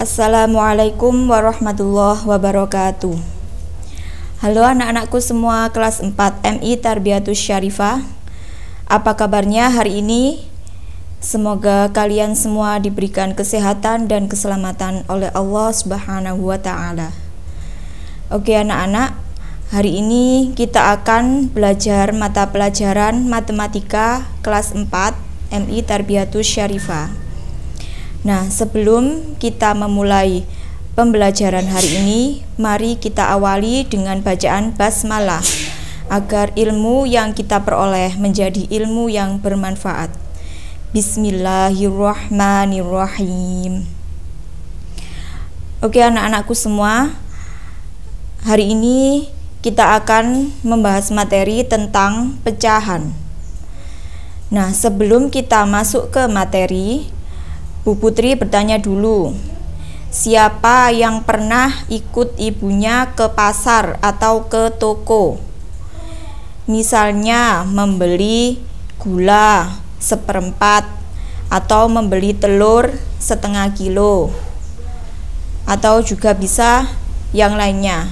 Assalamualaikum warahmatullahi wabarakatuh. Halo anak-anakku semua kelas 4 MI Tarbiyatus Syarifah. Apa kabarnya hari ini? Semoga kalian semua diberikan kesehatan dan keselamatan oleh Allah Subhanahu wa taala. Oke anak-anak, hari ini kita akan belajar mata pelajaran matematika kelas 4 MI Tarbiyatus Syarifah. Nah, sebelum kita memulai pembelajaran hari ini, mari kita awali dengan bacaan basmalah agar ilmu yang kita peroleh menjadi ilmu yang bermanfaat. Bismillahirrahmanirrahim. Oke anak-anakku semua, hari ini kita akan membahas materi tentang pecahan. Nah, sebelum kita masuk ke materi, Bu Putri bertanya dulu, siapa yang pernah ikut ibunya ke pasar atau ke toko? Misalnya membeli gula 1/4 atau membeli telur 1/2 kilo, atau juga bisa yang lainnya.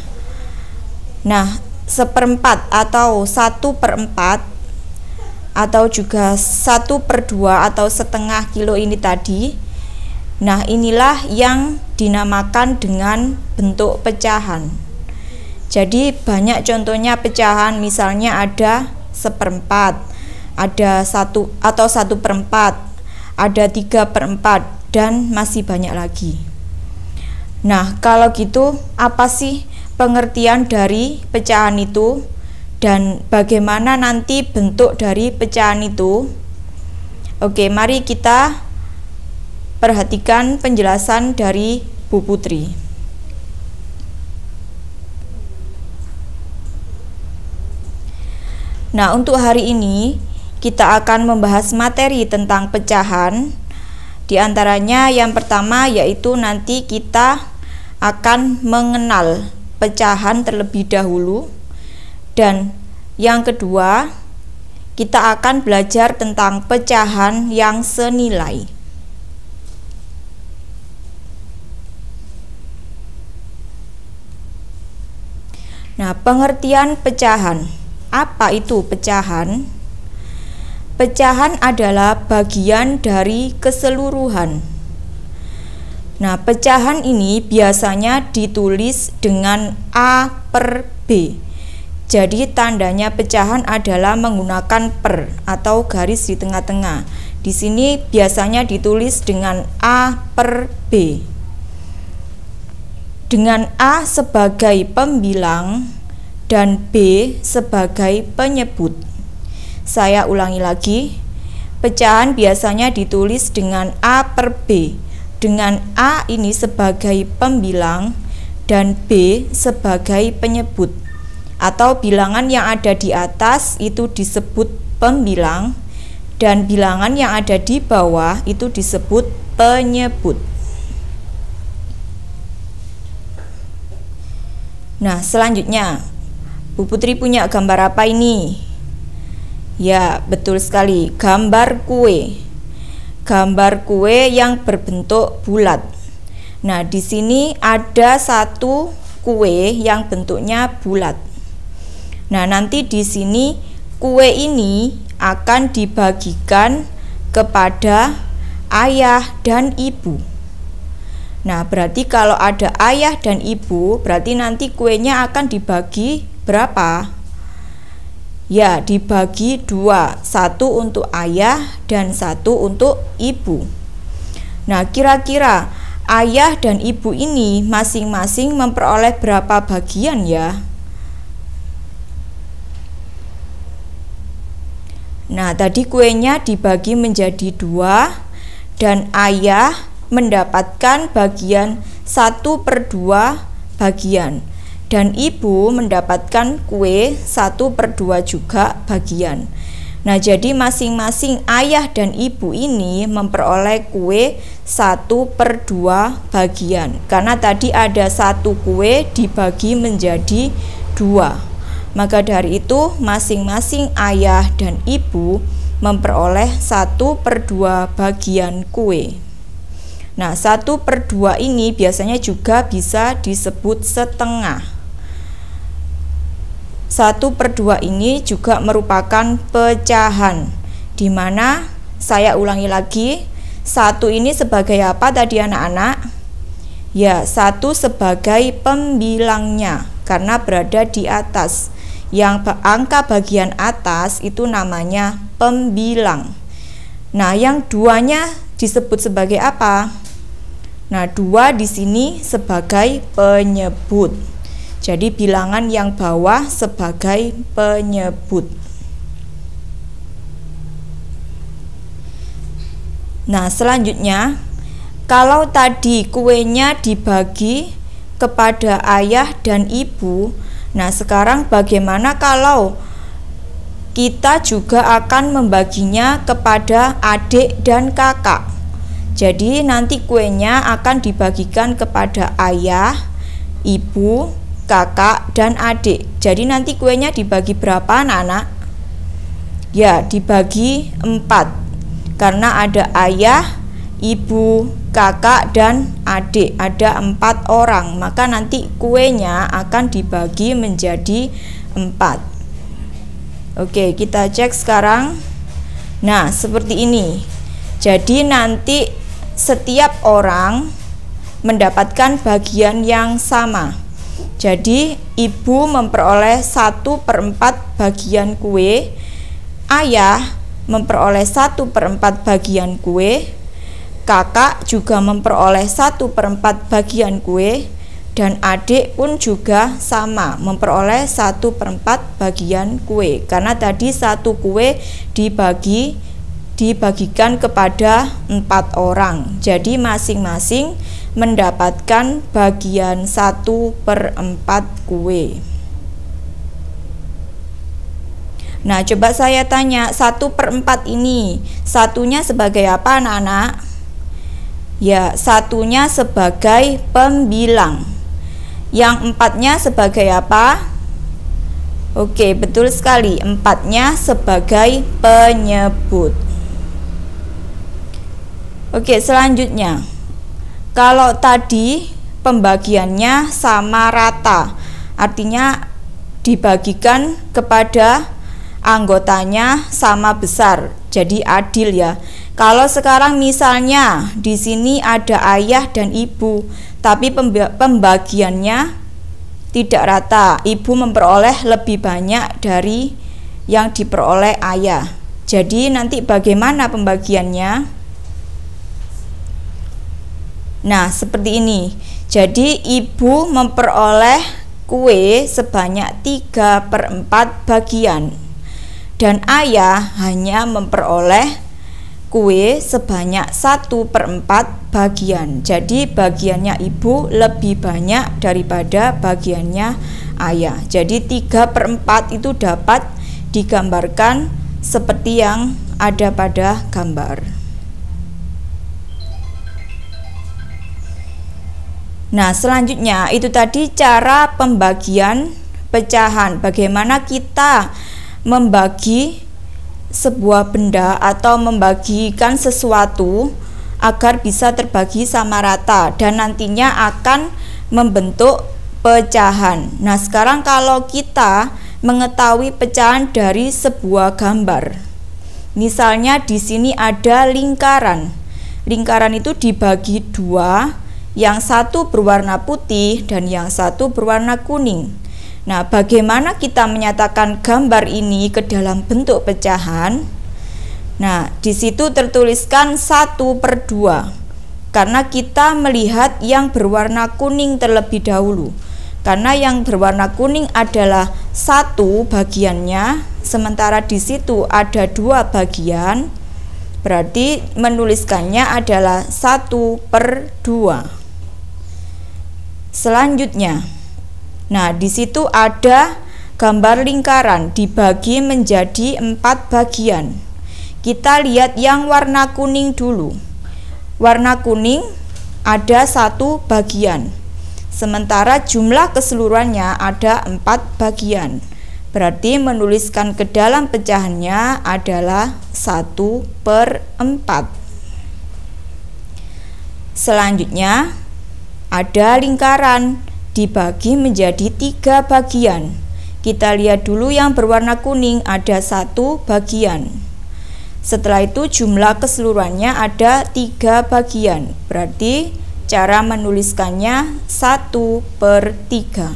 Nah, 1/4 atau 1/4 atau juga 1/2 atau 1/2 kilo ini tadi, nah inilah yang dinamakan dengan bentuk pecahan. Jadi banyak contohnya pecahan, misalnya ada 1/4, ada 1 atau 1/4, ada 3/4, dan masih banyak lagi. Nah, kalau gitu apa sih pengertian dari pecahan itu dan bagaimana nanti bentuk dari pecahan itu? Oke, mari kita perhatikan penjelasan dari Bu Putri. Nah, untuk hari ini kita akan membahas materi tentang pecahan. Di antaranya yang pertama yaitu nanti kita akan mengenal pecahan terlebih dahulu, dan yang kedua kita akan belajar tentang pecahan yang senilai. Nah, pengertian pecahan. Apa itu pecahan? Pecahan adalah bagian dari keseluruhan. Nah, pecahan ini biasanya ditulis dengan A/B. Jadi tandanya pecahan adalah menggunakan per atau garis di tengah-tengah. Di sini biasanya ditulis dengan A/B. Dengan A sebagai pembilang dan B sebagai penyebut. Saya ulangi lagi, pecahan biasanya ditulis dengan A/B, dengan A ini sebagai pembilang dan B sebagai penyebut, atau bilangan yang ada di atas itu disebut pembilang dan bilangan yang ada di bawah itu disebut penyebut. Nah, selanjutnya Bu Putri punya gambar apa ini? Ya, betul sekali, gambar kue. Gambar kue yang berbentuk bulat. Nah, di sini ada satu kue yang bentuknya bulat. Nah, nanti di sini kue ini akan dibagikan kepada ayah dan ibu. Nah, berarti kalau ada ayah dan ibu, berarti nanti kuenya akan dibagi berapa? Ya, dibagi 2, 1 untuk ayah dan 1 untuk ibu. Nah, kira-kira ayah dan ibu ini masing-masing memperoleh berapa bagian ya? Nah, tadi kuenya dibagi menjadi 2 dan ayah mendapatkan bagian 1/2 bagian dan ibu mendapatkan kue 1/2 juga bagian. Nah, jadi masing-masing ayah dan ibu ini memperoleh kue 1/2 bagian karena tadi ada satu kue dibagi menjadi 2. Maka dari itu masing-masing ayah dan ibu memperoleh 1/2 bagian kue. Nah, 1/2 ini biasanya juga bisa disebut setengah. 1/2 ini juga merupakan pecahan, di mana saya ulangi lagi, 1 ini sebagai apa tadi anak-anak? Ya, 1 sebagai pembilangnya karena berada di atas. Yang angka bagian atas itu namanya pembilang. Nah, yang 2-nya disebut sebagai apa? Nah, 2 di sini sebagai penyebut. Jadi bilangan yang bawah sebagai penyebut. Nah, selanjutnya, kalau tadi kuenya dibagi kepada ayah dan ibu, nah sekarang bagaimana kalau kita juga akan membaginya kepada adik dan kakak? Jadi nanti kuenya akan dibagikan kepada ayah, ibu, kakak, dan adik. Jadi nanti kuenya dibagi berapa anak-anak? Ya, dibagi 4. Karena ada ayah, ibu, kakak, dan adik. Ada 4 orang. Maka nanti kuenya akan dibagi menjadi 4. Oke, kita cek sekarang. Nah, seperti ini. Jadi nanti setiap orang mendapatkan bagian yang sama. Jadi ibu memperoleh 1/4 bagian kue, ayah memperoleh 1/4 bagian kue, kakak juga memperoleh 1/4 bagian kue, dan adik pun juga sama memperoleh 1/4 bagian kue. Karena tadi 1 kue dibagikan kepada 4 orang. Jadi masing-masing mendapatkan bagian 1/4 kue. Nah, coba saya tanya, 1/4 ini satunya sebagai apa anak-anak? Ya, satunya sebagai pembilang. Yang 4-nya sebagai apa? Oke, betul sekali. 4-nya sebagai penyebut. Oke, selanjutnya. Kalau tadi pembagiannya sama rata, artinya dibagikan kepada anggotanya sama besar, jadi adil ya. Kalau sekarang misalnya di sini ada ayah dan ibu, tapi pembagiannya tidak rata. Ibu memperoleh lebih banyak dari yang diperoleh ayah. Jadi nanti bagaimana pembagiannya? Nah, seperti ini. Jadi ibu memperoleh kue sebanyak 3/4 bagian, dan ayah hanya memperoleh kue sebanyak 1/4 bagian. Jadi bagiannya ibu lebih banyak daripada bagiannya ayah. Jadi 3/4 itu dapat digambarkan seperti yang ada pada gambar. Nah, selanjutnya itu tadi cara pembagian pecahan. Bagaimana kita membagi sebuah benda atau membagikan sesuatu agar bisa terbagi sama rata dan nantinya akan membentuk pecahan. Nah, sekarang kalau kita mengetahui pecahan dari sebuah gambar, misalnya di sini ada lingkaran. Lingkaran itu dibagi 2, yang satu berwarna putih dan yang satu berwarna kuning. Nah, bagaimana kita menyatakan gambar ini ke dalam bentuk pecahan? Nah, di situ tertuliskan 1/2 karena kita melihat yang berwarna kuning terlebih dahulu. Karena yang berwarna kuning adalah 1 bagiannya, sementara di situ ada 2 bagian, berarti menuliskannya adalah 1/2. Selanjutnya, nah, di situ ada gambar lingkaran dibagi menjadi 4 bagian. Kita lihat yang warna kuning dulu. Warna kuning ada 1 bagian, sementara jumlah keseluruhannya ada 4 bagian. Berarti menuliskan ke dalam pecahannya adalah 1/4. Selanjutnya ada lingkaran dibagi menjadi 3 bagian. Kita lihat dulu yang berwarna kuning ada 1 bagian. Setelah itu jumlah keseluruhannya ada 3 bagian. Berarti cara menuliskannya 1/3.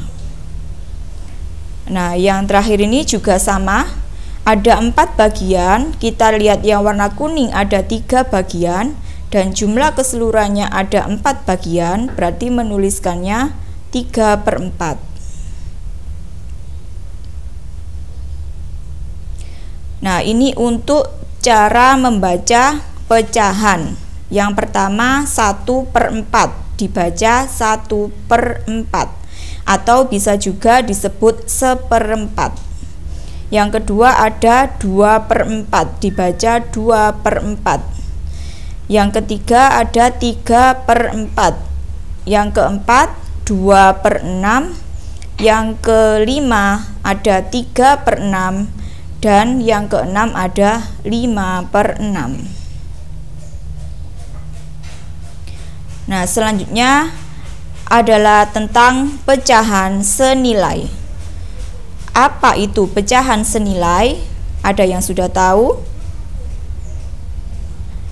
Nah, yang terakhir ini juga sama. Ada 4 bagian. Kita lihat yang warna kuning ada 3 bagian. Dan jumlah keseluruhannya ada 4 bagian, berarti menuliskannya 3/4. Nah, ini untuk cara membaca pecahan. Yang pertama 1/4, dibaca 1/4, atau bisa juga disebut 1/4. Yang kedua ada 2/4, dibaca 2/4. Yang ketiga ada 3/4. Yang keempat 2/6. Yang kelima ada 3/6. Dan yang keenam ada 5/6. Nah, selanjutnya adalah tentang pecahan senilai. Apa itu pecahan senilai? Ada yang sudah tahu?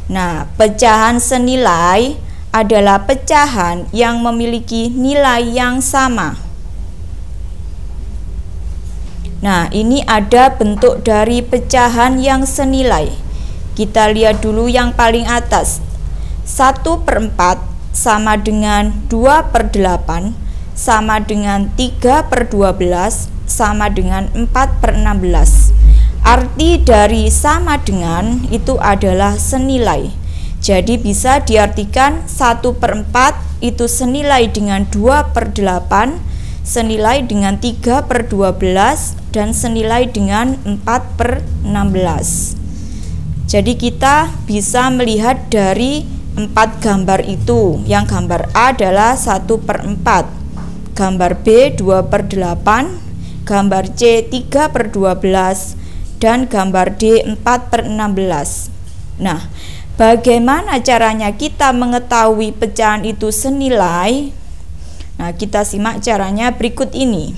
Nah, pecahan senilai adalah pecahan yang memiliki nilai yang sama. Nah, ini ada bentuk dari pecahan yang senilai. Kita lihat dulu yang paling atas. 1/4 sama dengan 2/8, sama dengan 3/12, sama dengan 4/16. Arti dari sama dengan itu adalah senilai. Jadi bisa diartikan 1/4 itu senilai dengan 2/8, senilai dengan 3/12, dan senilai dengan 4/16. Jadi kita bisa melihat dari 4 gambar itu. Yang gambar A adalah 1/4, gambar B 2/8, gambar C 3/12, dan gambar D 4/16. Nah, bagaimana caranya kita mengetahui pecahan itu senilai? Nah, kita simak caranya berikut ini.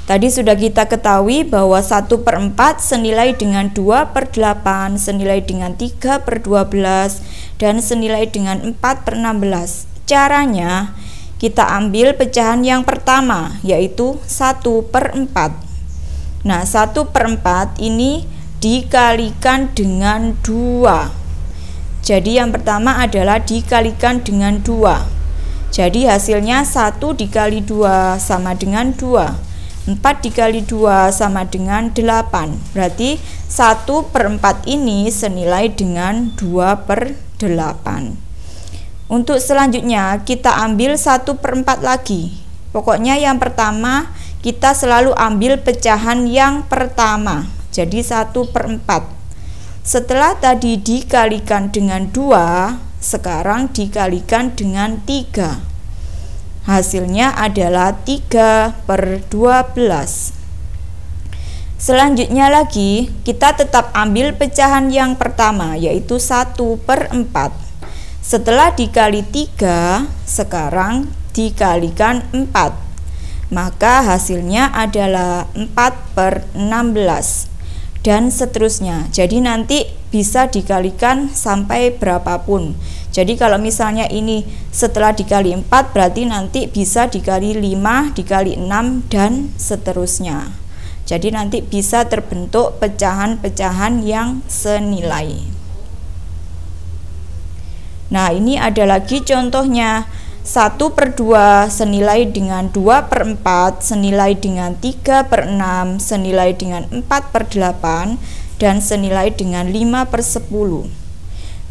Tadi sudah kita ketahui bahwa 1/4 senilai dengan 2/8, senilai dengan 3/12, dan senilai dengan 4/16. Caranya, kita ambil pecahan yang pertama, yaitu 1/4. Nah, 1/4 ini dikalikan dengan 2. Jadi yang pertama adalah dikalikan dengan 2. Jadi hasilnya 1 dikali 2 sama dengan 2. 4 dikali 2 sama dengan 8. Berarti 1/4 ini senilai dengan 2/8. Untuk selanjutnya kita ambil 1/4 lagi. Pokoknya yang pertama kita selalu ambil pecahan yang pertama. Jadi 1/4. Setelah tadi dikalikan dengan 2, sekarang dikalikan dengan 3. Hasilnya adalah 3/12. Selanjutnya lagi kita tetap ambil pecahan yang pertama, yaitu 1/4. Setelah dikali 3, sekarang dikalikan 4. Maka hasilnya adalah 4/16, dan seterusnya. Jadi nanti bisa dikalikan sampai berapapun. Jadi kalau misalnya ini setelah dikali 4, berarti nanti bisa dikali 5, dikali 6, dan seterusnya. Jadi nanti bisa terbentuk pecahan-pecahan yang senilai. Nah, ini ada lagi contohnya. 1/2 senilai dengan 2/4, senilai dengan 3/6, senilai dengan 4/8, dan senilai dengan 5/10.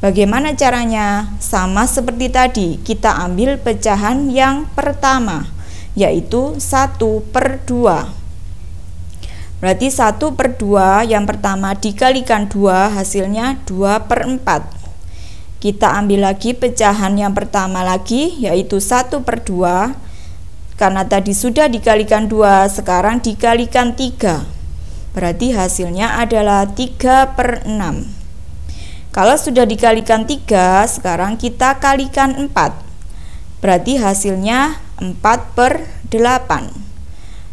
Bagaimana caranya? Sama seperti tadi, kita ambil pecahan yang pertama, yaitu 1/2. Berarti 1/2 yang pertama dikalikan 2, hasilnya 2/4. Kita ambil lagi pecahan yang pertama lagi, yaitu 1/2. Karena tadi sudah dikalikan 2, sekarang dikalikan 3. Berarti hasilnya adalah 3/6. Kalau sudah dikalikan 3, sekarang kita kalikan 4. Berarti hasilnya 4/8.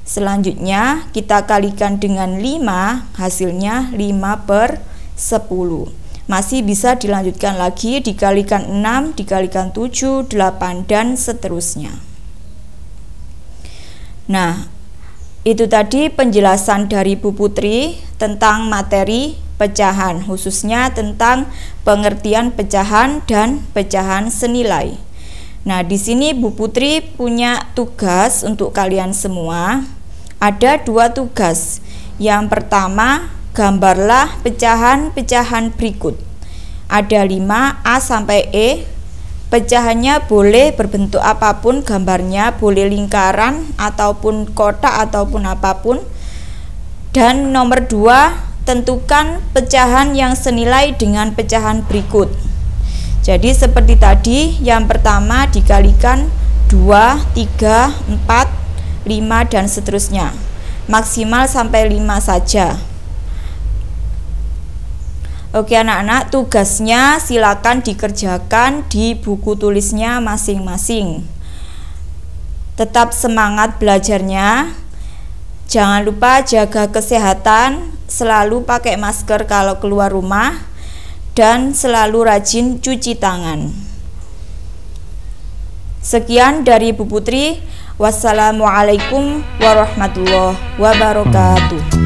Selanjutnya kita kalikan dengan 5, hasilnya 5/10. Masih bisa dilanjutkan lagi, dikalikan 6, dikalikan 7, 8, dan seterusnya. Nah, itu tadi penjelasan dari Bu Putri tentang materi pecahan, khususnya tentang pengertian pecahan dan pecahan senilai. Nah, di sini Bu Putri punya tugas untuk kalian semua. Ada 2 tugas. Yang pertama, gambarlah pecahan-pecahan berikut. Ada 5 A sampai E. Pecahannya boleh berbentuk apapun, gambarnya boleh lingkaran ataupun kotak ataupun apapun. Dan nomor 2, tentukan pecahan yang senilai dengan pecahan berikut. Jadi seperti tadi, yang pertama dikalikan 2, 3, 4, 5, dan seterusnya. Maksimal sampai 5 saja. Oke anak-anak, tugasnya silakan dikerjakan di buku tulisnya masing-masing. Tetap semangat belajarnya. Jangan lupa jaga kesehatan, selalu pakai masker kalau keluar rumah, dan selalu rajin cuci tangan. Sekian dari Bu Putri. Wassalamualaikum warahmatullahi wabarakatuh.